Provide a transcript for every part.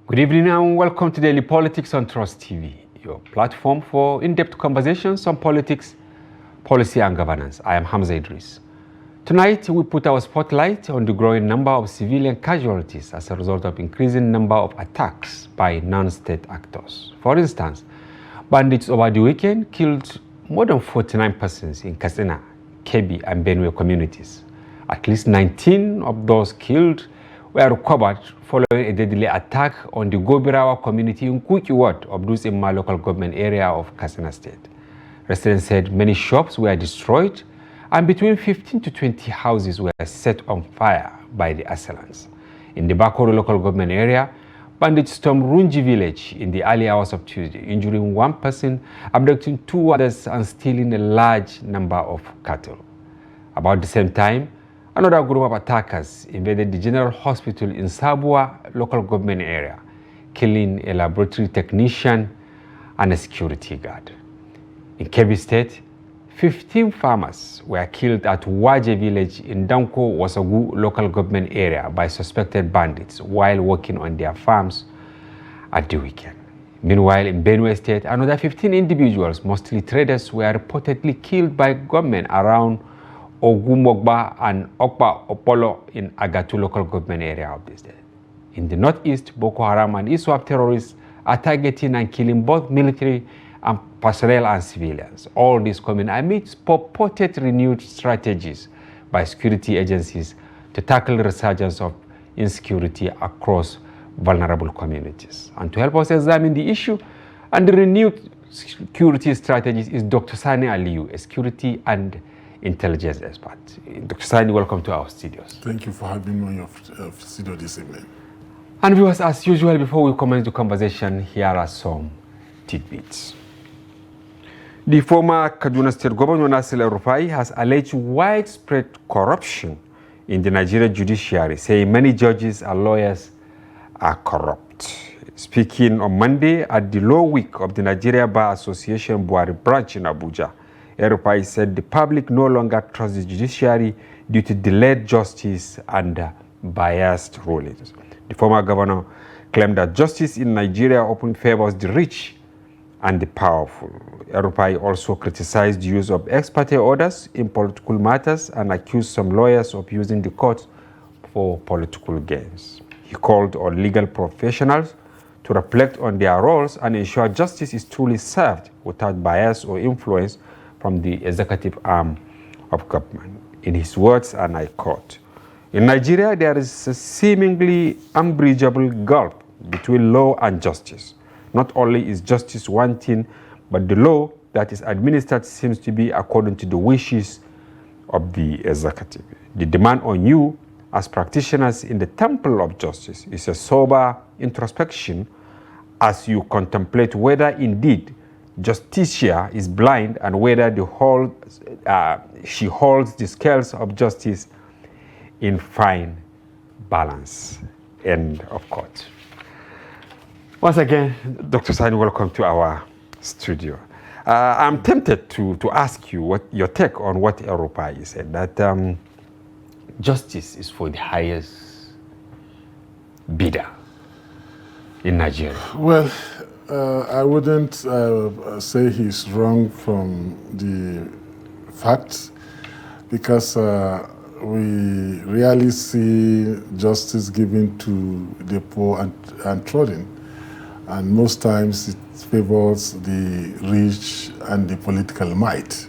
Good evening and welcome to Daily Politics on Trust TV, your platform for in-depth conversations on politics, policy and governance. I am Hamza Idris. Tonight, we put our spotlight on the growing number of civilian casualties as a result of increasing number of attacks by non-state actors. For instance, bandits over the weekend killed more than 49 persons in Katsina, Kebbi and Benue communities. At least 19 of those killed were recovered following a deadly attack on the Gobirawa community in Kuki Ward of Dusimma local government area of Katsina State. Residents said many shops were destroyed and between 15 to 20 houses were set on fire by the assailants. In the Bakoro local government area, bandits stormed Runji village in the early hours of Tuesday, injuring one person, abducting two others and stealing a large number of cattle. About the same time, another group of attackers invaded the General Hospital in Sabua local government area, killing a laboratory technician and a security guard. In Kebbi State, 15 farmers were killed at Waje village in Danko Wasagu local government area by suspected bandits while working on their farms at the weekend. Meanwhile, in Benue State, another 15 individuals, mostly traders, were reportedly killed by gunmen around Ogumogba and Okpa Opolo in Agatu local government area of the state. In the northeast, Boko Haram and ISWAP terrorists are targeting and killing both military and personnel and civilians. All this coming amidst purported renewed strategies by security agencies to tackle the resurgence of insecurity across vulnerable communities. And to help us examine the issue and the renewed security strategies is Dr. Sani Aliyu, a security and intelligence expert. Dr. Sani, welcome to our studios. Thank you for having me on your studio this evening. And viewers, as usual, before we commence the conversation, here are some tidbits. The former Kaduna State Governor Nasir El-Rufai has alleged widespread corruption in the Nigerian judiciary, saying many judges and lawyers are corrupt. Speaking on Monday at the law week of the Nigeria Bar Association Buhari branch in Abuja, El-Rufai said the public no longer trusts the judiciary due to delayed justice and biased rulings. The former governor claimed that justice in Nigeria often favors the rich and the powerful. El-Rufai also criticized the use of ex parte orders in political matters and accused some lawyers of using the court for political gains. He called on legal professionals to reflect on their roles and ensure justice is truly served without bias or influence from the executive arm of government. In his words, and I quote, "In Nigeria, there is a seemingly unbridgeable gulf between law and justice. Not only is justice wanting, but the law that is administered seems to be according to the wishes of the executive. The demand on you as practitioners in the temple of justice is a sober introspection as you contemplate whether indeed Justicia is blind and whether she holds the scales of justice in fine balance." End of quote. Once again, Dr. Sani, welcome to our studio. I'm tempted to ask you what your take on what El-Rufai said, that justice is for the highest bidder in Nigeria. Well, I wouldn't say he's wrong from the facts, because we rarely see justice given to the poor and trodden. And most times it favors the rich and the political might.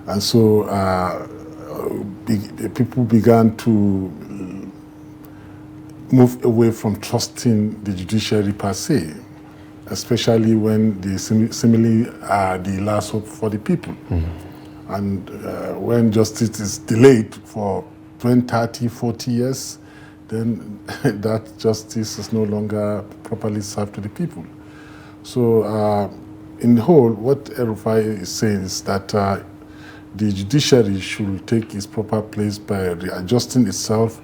And so people began to move away from trusting the judiciary per se, especially when they seemingly are the last hope for the people. Mm-hmm. And when justice is delayed for 20, 30, 40 years, then that justice is no longer properly served to the people. So in the whole, what El-Rufai is saying is that the judiciary should take its proper place by readjusting itself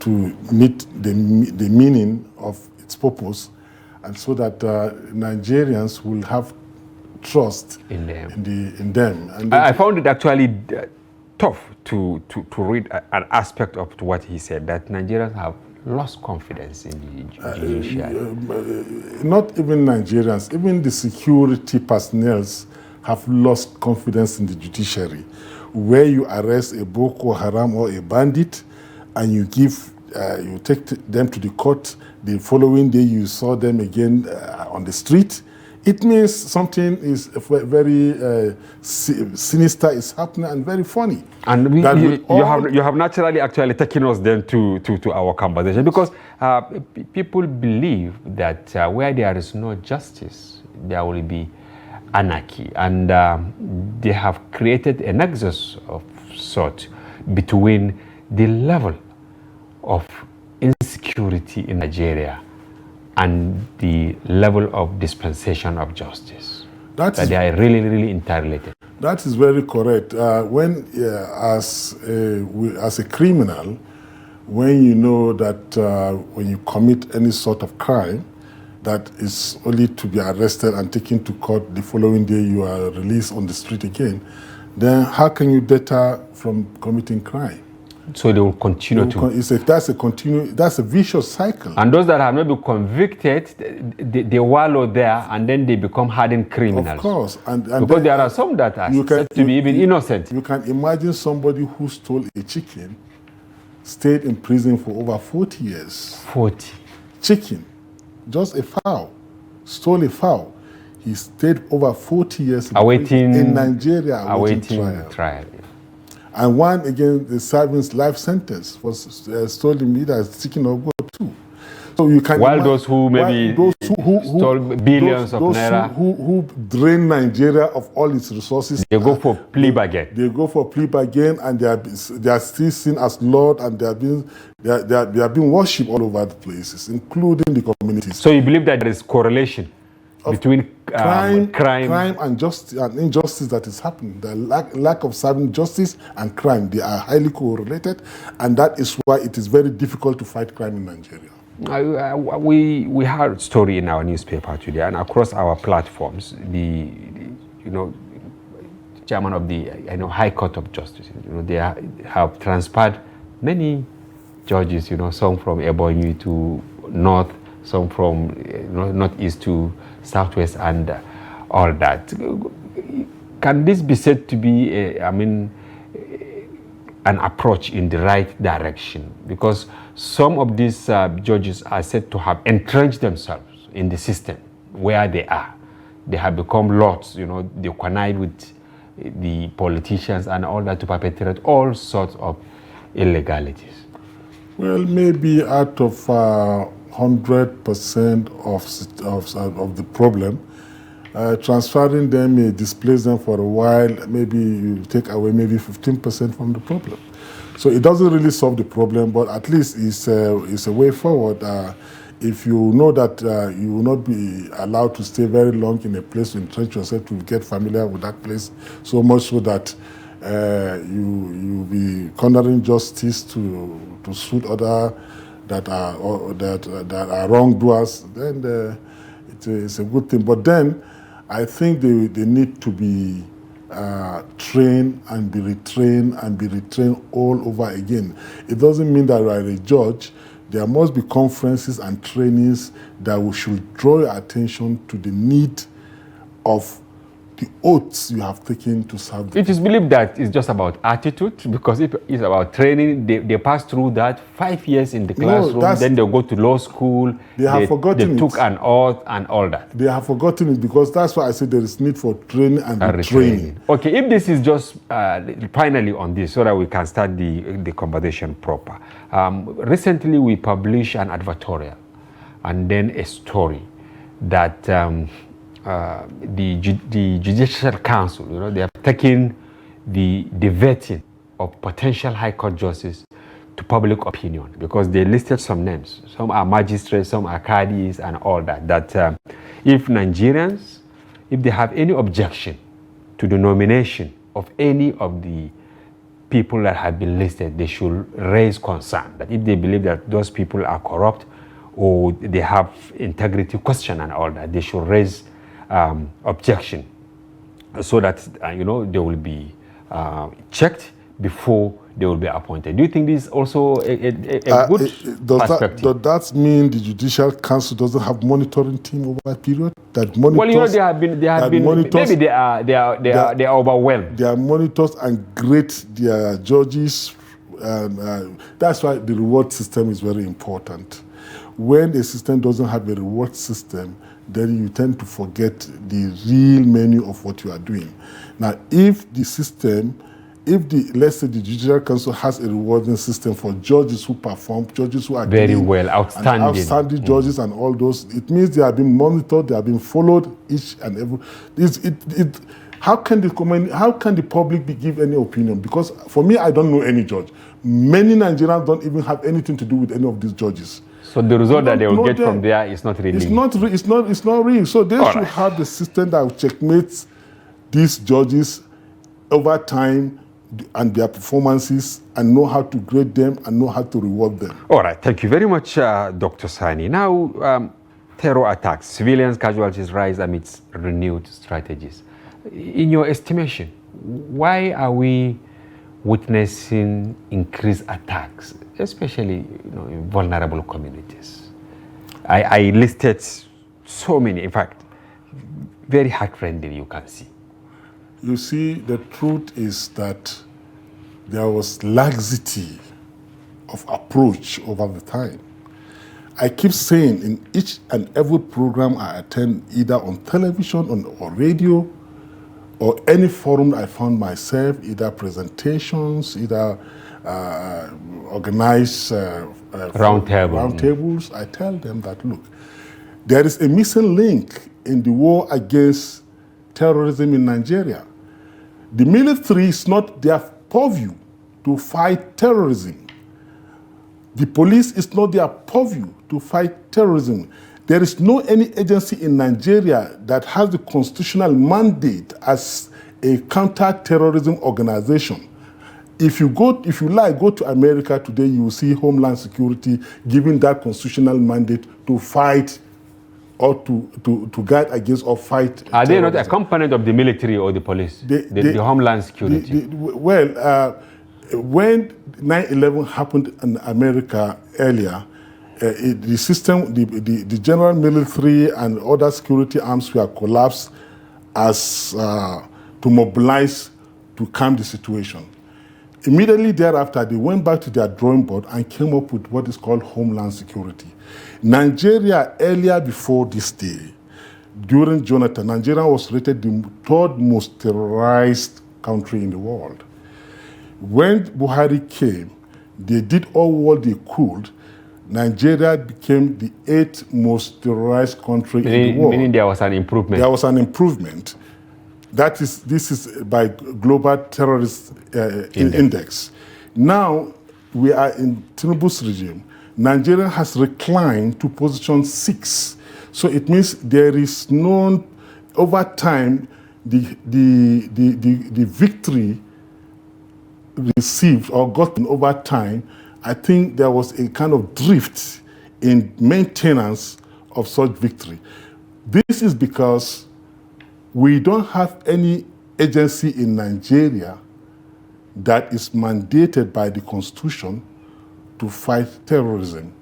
to meet the meaning of its purpose, and so that Nigerians will have trust in them. And I found it actually tough to read an aspect of what he said, that Nigerians have lost confidence in the judiciary? Not even Nigerians, even the security personnel have lost confidence in the judiciary. Where you arrest a Boko Haram or a bandit and you take them to the court, the following day you saw them again on the street, it means something is very sinister is happening and very funny. And you have naturally actually taken us then to our conversation, because people believe that where there is no justice, there will be anarchy, and they have created a nexus of sort between the level of insecurity in Nigeria and the level of dispensation of justice. That they are really, really interrelated. That is very correct. As a criminal, when you know that when you commit any sort of crime, that is only to be arrested and taken to court, the following day you are released on the street again, then how can you deter from committing crime? So they will continue that's a vicious cycle. And those that have not been convicted, they wallow there, and then they become hardened criminals. Of course. And because there are some that are said to be even innocent. You can imagine somebody who stole a chicken, stayed in prison for over 40 years. 40. Chicken, just a fowl, stole a fowl. He stayed over 40 years in Nigeria awaiting trial. And one, again, the serving life sentence for stolen meat as chicken or goat too. So you can those who maybe stole billions of naira, who drain Nigeria of all its resources, they go for plea bargain. They go for plea bargain, and they are still seen as Lord, and they are being worshipped all over the places, including the communities. So you believe that there is correlation between crime and justice and injustice that is happening. The lack of serving justice and crime, they are highly correlated, and that is why it is very difficult to fight crime in Nigeria. We had a story in our newspaper today, and across our platforms, the chairman of the High Court of Justice, they have transferred many judges, some from Ebonyi to North, some from Northeast to Southwest, and all that. Can this be said to be, an approach in the right direction? Because some of these judges are said to have entrenched themselves in the system where they are. They have become lords, they connive with the politicians and all that to perpetrate all sorts of illegalities. Well, maybe out of 100% of the problem, transferring them may displace them for a while. Maybe you take away maybe 15% from the problem. So it doesn't really solve the problem, but at least it's a way forward. If you know that you will not be allowed to stay very long in a place to entrench yourself, to get familiar with that place, so much so that you be cornering justice to suit other that are wrongdoers, then it's a good thing. But then I think they need to be trained and be retrained all over again. It doesn't mean that you are a judge. There must be conferences and trainings that we should draw your attention to the need of the oaths you have taken to serve. It is believed that it's just about attitude, because if it's about training, they pass through that 5 years in the classroom, then they go to law school, they took an oath and all that. They have forgotten it, because that's why I said there is need for training and retraining. Okay, if this is just finally on this, so that we can start the conversation proper. Recently we published an advertorial and then a story that the Judicial Council, they have taken the vetting of potential High Court justices to public opinion, because they listed some names. Some are magistrates, some are cadis and all that. That if Nigerians, if they have any objection to the nomination of any of the people that have been listed, they should raise concern. That if they believe that those people are corrupt or they have integrity question and all that, they should raise objection, so that they will be checked before they will be appointed. Do you think this is also a good perspective? Does that mean the Judicial Council doesn't have monitoring team over a period that monitors? Well, you know, they have been. Maybe they are overwhelmed. They are monitors and grade their judges. That's why the reward system is very important. When a system doesn't have a reward system, then you tend to forget the real menu of what you are doing. Now, if the system, let's say the Judicial Council has a rewarding system for judges who perform, judges who are very well, outstanding judges and all those, it means they are being monitored, they are being followed each and every. How can the public give any opinion? Because for me, I don't know any judge. Many Nigerians don't even have anything to do with any of these judges. So the result that they will get from there is not really. It's not real. So they should have the system that will checkmate these judges over time and their performances, and know how to grade them and know how to reward them. All right. Thank you very much, Dr. Sani. Now, terror attacks, civilians casualties rise amidst renewed strategies. In your estimation, why are we witnessing increased attacks, especially in vulnerable communities? I listed so many, in fact, very heart-rending, you can see. You see, the truth is that there was laxity of approach over the time. I keep saying in each and every program I attend, either on television or radio, or any forum I found myself, either presentations, either organized roundtables, I tell them that, look, there is a missing link in the war against terrorism in Nigeria. The military is not their purview to fight terrorism. The police is not their purview to fight terrorism. There is no any agency in Nigeria that has the constitutional mandate as a counter-terrorism organization. If you go to America today, you will see Homeland Security giving that constitutional mandate to fight or to guard against or fight Are terrorism. they not a component of the military or the police? The Homeland Security? When 9/11 happened in America earlier, the system, the general military and other security arms were collapsed as to mobilize to calm the situation. Immediately thereafter, they went back to their drawing board and came up with what is called Homeland Security. Nigeria, earlier before this day, during Jonathan, Nigeria was rated the third most terrorized country in the world. When Buhari came, they did all what they could. Nigeria became the 8th most terrorized country in the world. Meaning there was an improvement. There was an improvement. This is by Global Terrorist Index. Now we are in Tinubu's regime. Nigeria has reclined to position 6. So it means there is no, over time, the victory received or gotten over time, I think there was a kind of drift in maintenance of such victory. This is because we don't have any agency in Nigeria that is mandated by the Constitution to fight terrorism.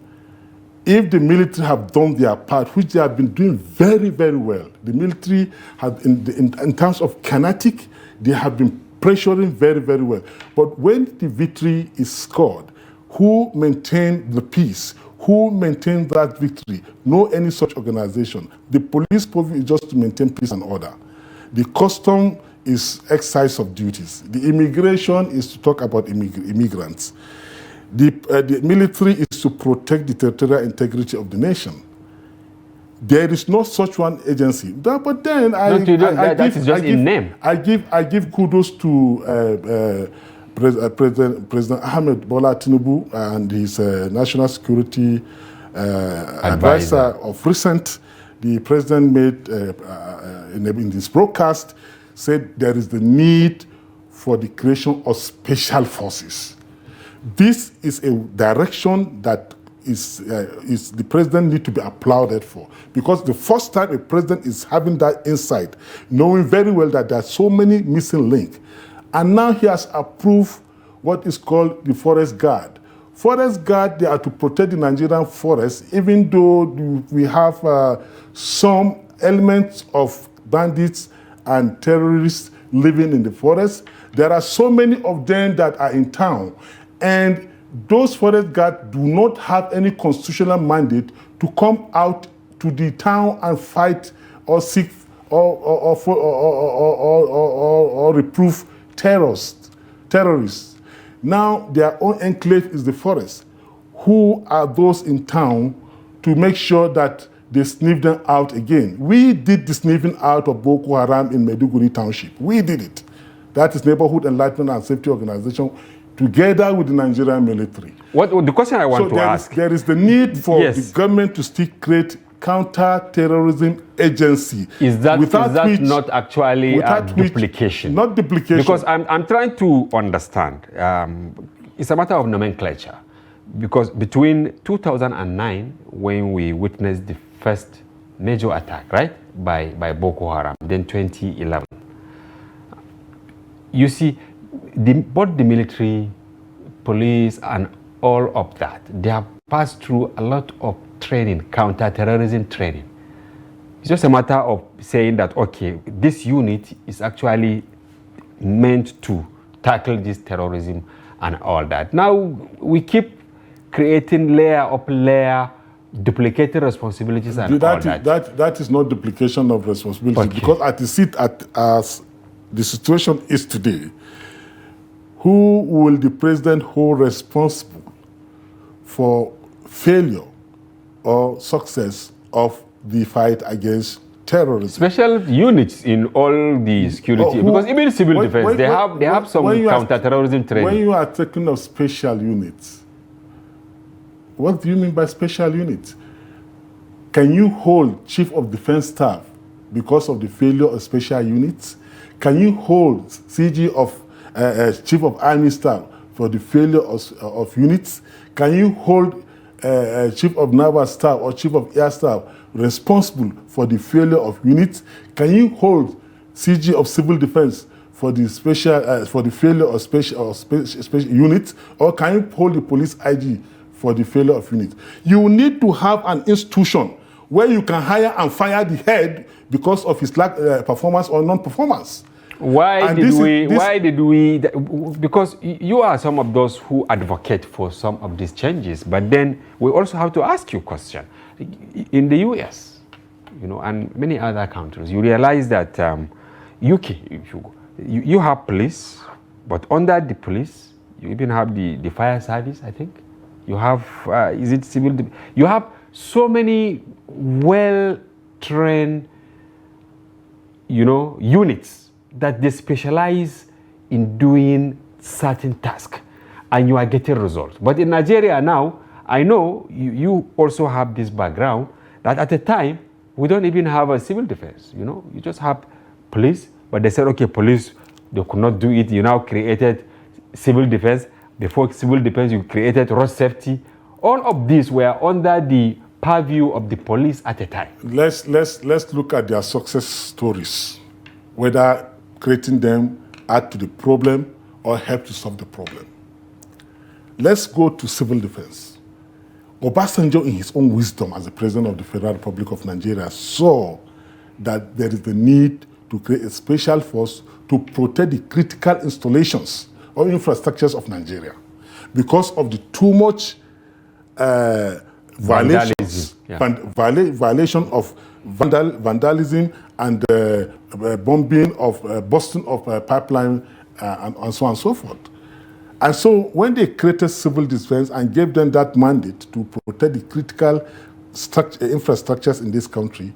If the military have done their part, which they have been doing very, very well, the military have, in terms of kinetic, they have been pressuring very, very well. But when the victory is scored, who maintained the peace? Who maintained that victory? No any such organization. The police purview is just to maintain peace and order. The custom is exercise of duties. The immigration is to talk about immigrants. The military is to protect the territorial integrity of the nation. There is no such one agency. But then I give kudos to President Ahmed Bola Tinubu and his national security advisor of recent. The president made in this broadcast said there is the need for the creation of special forces. This is a direction that is the president need to be applauded for, because the first time a president is having that insight, knowing very well that there are so many missing links, and now he has approved what is called the forest guard. Forest guard, they are to protect the Nigerian forest, even though we have some elements of bandits and terrorists living in the forest. There are so many of them that are in town, and those forest guards do not have any constitutional mandate to come out to the town and fight or seek or reprove terrorists. Now their own enclave is the forest. Who are those in town to make sure that they sniff them out again? We did the sniffing out of Boko Haram in Maiduguri Township. We did it. That is Neighborhood Enlightenment and Safety Organization, together with the Nigerian military. What the question I want to ask? There is the need for the government to still create counter-terrorism agency. Is that not actually a duplication? Not duplication. Because I'm trying to understand. It's a matter of nomenclature. Because between 2009, when we witnessed the first major attack, right, by Boko Haram, then 2011, you see, both the military, police, and all of that, they have passed through a lot of training, counter-terrorism training. It's just a matter of saying that, okay, this unit is actually meant to tackle this terrorism and all that. Now, we keep creating layer upon layer, duplicating responsibilities and all that. That is not duplication of responsibility, because as the situation is today, who will the president hold responsible for failure or success of the fight against terrorism? Special units in all the security, because even civil defense, they have some counter-terrorism training. When you are talking of special units, what do you mean by special units? Can you hold chief of defense staff because of the failure of special units? Can you hold CG of chief of army staff for the failure of units? Can you hold chief of naval staff or chief of air staff responsible for the failure of units? Can you hold CG of civil defense for the failure of special units? Or can you hold the police IG for the failure of units? You need to have an institution where you can hire and fire the head because of his lack performance or non-performance. Why did we? Because you are some of those who advocate for some of these changes, but then we also have to ask you a question. In the US, and many other countries, you realize that UK, you have police, but under the police, you even have the fire service, I think. You have, is it civil? You have so many well-trained, units that they specialize in doing certain tasks, and you are getting results. But in Nigeria now, I know you also have this background that at the time, we don't even have a civil defense, you just have police, but they said, okay, police, they could not do it. You now created civil defense. Before civil defense, you created road safety. All of these were under the purview of the police at the time. Let's look at their success stories, whether creating them add to the problem or help to solve the problem. Let's go to civil defense. Obasanjo, in his own wisdom as the president of the Federal Republic of Nigeria, saw that there is the need to create a special force to protect the critical installations or infrastructures of Nigeria because of the too much violation of vandalism and bombing of busting of pipeline and so on and so forth. And so when they created civil defense and gave them that mandate to protect the critical infrastructures in this country,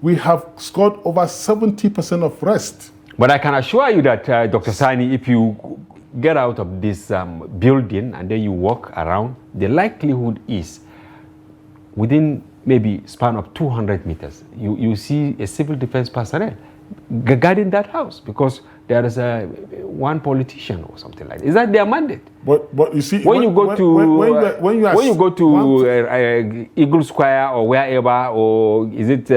we have scored over 70% of rest. But I can assure you that, Dr. Sani, if you get out of this building and then you walk around, the likelihood is within maybe span of 200 meters, you see a civil defense personnel. guarding that house because there is one politician or something like that. Is that their mandate? But you see, when you go to Eagle Square or wherever, or is it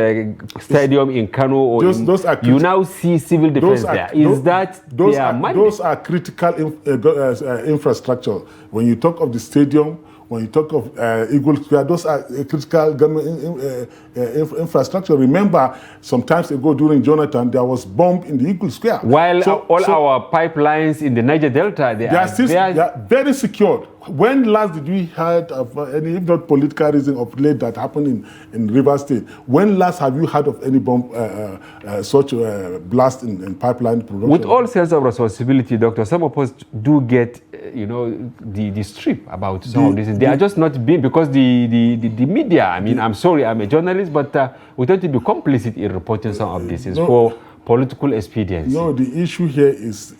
stadium in Kano, or you now see civil defense there? Is that their mandate? Those are critical infrastructure. When you talk of the stadium, when you talk of Eagle Square, those are critical government infrastructure. Remember, some times ago during Jonathan, there was bomb in the Eagle Square. While our pipelines in the Niger Delta, they are very secured. When last did we heard of any, if not political reason of late, that happened in Rivers State? When last have you heard of any bomb, such blast in pipeline production? With all sense of responsibility, Doctor, some of us do get, the strip about some of this. They are just not being, because the media, I mean, I'm sorry, I'm a journalist, but we tend to be complicit in reporting some of this for political expediency. No, the issue here is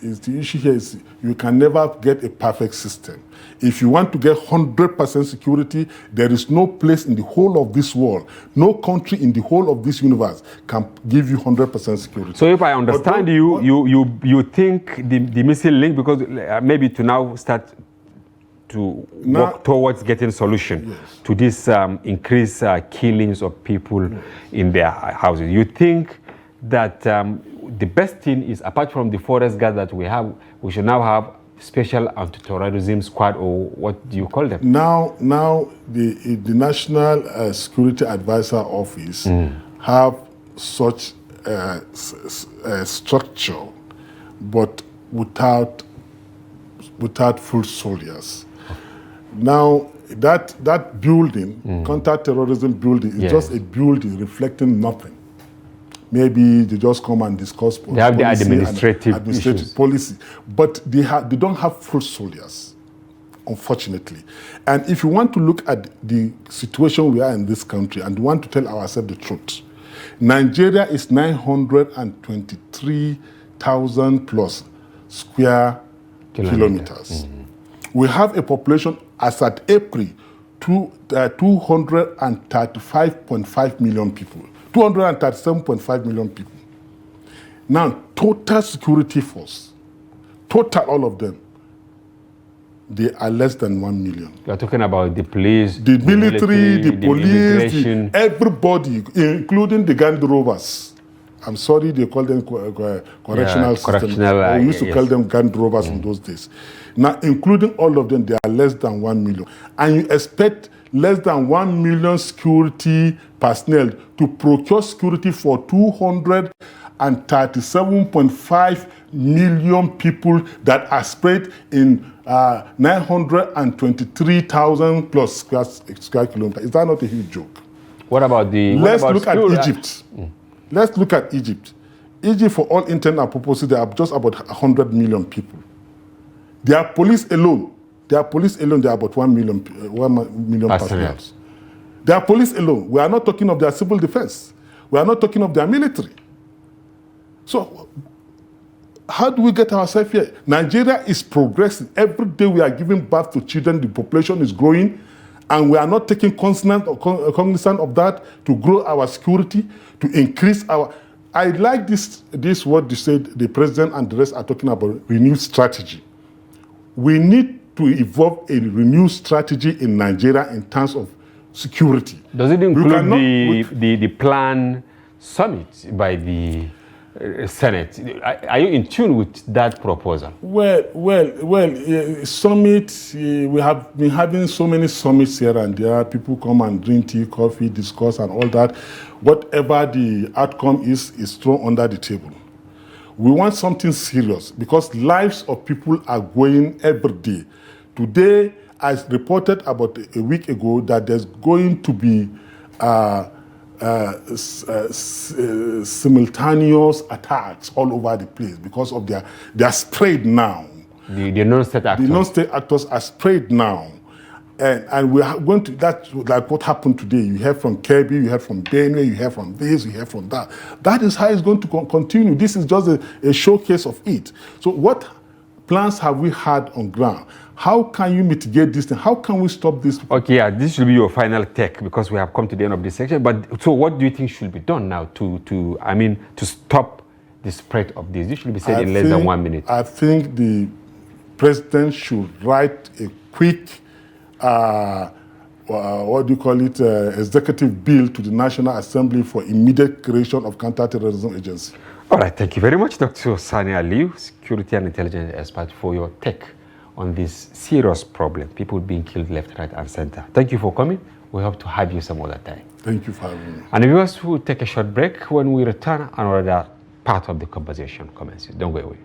you can never get a perfect system. If you want to get 100% security, there is no place in the whole of this world, no country in the whole of this universe can give you 100% security. So if I understand you think the missing link, because maybe to now start to work towards getting solution to this increased killings of people in their houses. You think that the best thing is, apart from the forest guard that we have, we should now have special anti-terrorism squad, or what do you call them? Now the National Security Advisor Office have such structure, but without full soldiers. Now that building, counter-terrorism building, is just a building reflecting nothing. Maybe they just come and discuss policy. They have the administrative policy, but they don't have full soldiers, unfortunately. And if you want to look at the situation we are in this country and want to tell ourselves the truth, Nigeria is 923,000 plus square kilometers. We have a population as at April 235.5 million people. 237.5 million people. Now, total security force, total all of them, they are less than 1 million. You are talking about the police, the military, the police, everybody, including the Gand rovers. I'm sorry they call them correctional systems. We used to call them Gand rovers in those days. Now, including all of them, they are less than 1 million. And you expect less than 1 million security personnel to procure security for 237.5 million people that are spread in 923,000 plus square kilometers. Is that not a huge joke? What about Let's look at Egypt. Let's look at Egypt. Egypt, for all intent and purposes, they are just about 100 million people. Their police alone, they are about 1 million personnel. Their police alone. We are not talking of their civil defense. We are not talking of their military. So, how do we get ourselves here? Nigeria is progressing. Every day we are giving birth to children. The population is growing, and we are not taking cognizance of that to grow our security, to increase our. I like this what you said. The president and the rest are talking about renewed strategy. We need to evolve a renewed strategy in Nigeria in terms of security. Does it include the planned summit by the Senate? Are you in tune with that proposal? Well, summit, we have been having so many summits here and there. People come and drink tea, coffee, discuss and all that. Whatever the outcome is thrown under the table. We want something serious because lives of people are going every day. Today, I reported about a week ago that there's going to be simultaneous attacks all over the place because of they are spread now. The non-state actors. The non-state actors are spread now. And we are going to, that's like what happened today. You hear from Kebbi, you hear from Benue, you hear from this, you hear from that. That is how it's going to continue. This is just a showcase of it. So what plans have we had on ground? How can you mitigate this thing? How can we stop this? Okay, yeah, this should be your final take because we have come to the end of this section. But so what do you think should be done now to stop the spread of this? This should be said in less than 1 minute. I think the president should write a quick, executive bill to the National Assembly for immediate creation of counter-terrorism agency. All right, thank you very much, Dr. Sani Aliyu, security and intelligence expert, for your take on this serious problem, people being killed left, right, and center. Thank you for coming. We hope to have you some other time. Thank you for having me. And viewers, will take a short break. When we return, another part of the conversation commences. Don't go away.